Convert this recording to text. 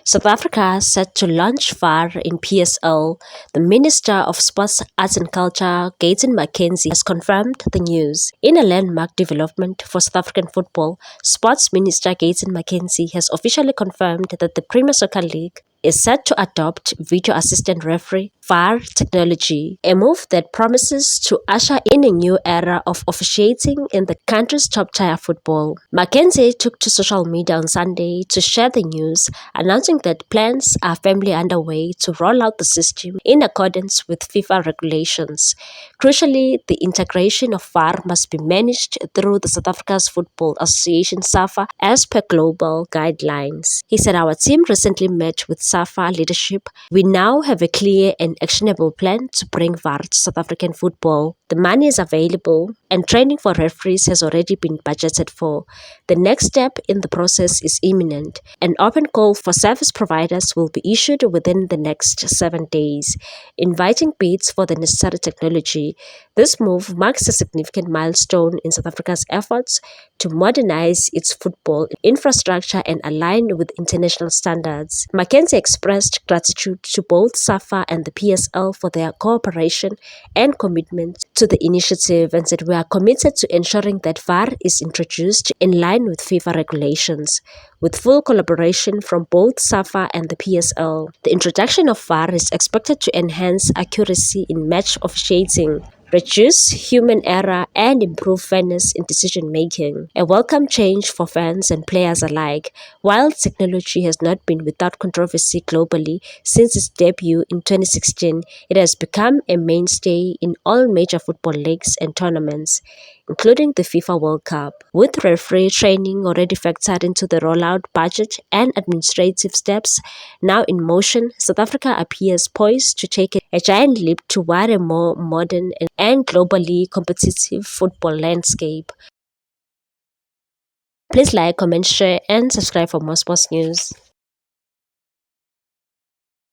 South Africa set to launch VAR in PSL. The Minister of Sports, Arts and Culture, Gayton McKenzie, has confirmed the news. In a landmark development for South African football, Sports Minister Gayton McKenzie has officially confirmed that the Premier Soccer League is set to adopt video assistant referee VAR technology, a move that promises to usher in a new era of officiating in the country's top-tier football. McKenzie took to social media on Sunday to share the news, announcing that plans are firmly underway to roll out the system in accordance with FIFA regulations. Crucially, the integration of VAR must be managed through the South Africa's Football Association SAFA as per global guidelines. He said, "Our team recently met with SAFA leadership. We now have a clear and actionable plan to bring VAR to South African football. The money is available and training for referees has already been budgeted for. The next step in the process is imminent. An open call for service providers will be issued within the next 7 days, inviting bids for the necessary technology. This move marks a significant milestone in South Africa's efforts to modernize its football infrastructure and align with international standards." McKenzie expressed gratitude to both SAFA and the PSL for their cooperation and commitment to the initiative and said, "We are committed to ensuring that VAR is introduced in line with FIFA regulations, with full collaboration from both SAFA and the PSL. The introduction of VAR is expected to enhance accuracy in match officiating, reduce human error, and improve fairness in decision-making. A welcome change for fans and players alike. While technology has not been without controversy globally since its debut in 2016, it has become a mainstay in all major football leagues and tournaments, including the FIFA World Cup. With referee training already factored into the rollout budget and administrative steps now in motion, South Africa appears poised to take a giant leap toward a more modern and globally competitive football landscape." Please like, comment, share, and subscribe for more sports news.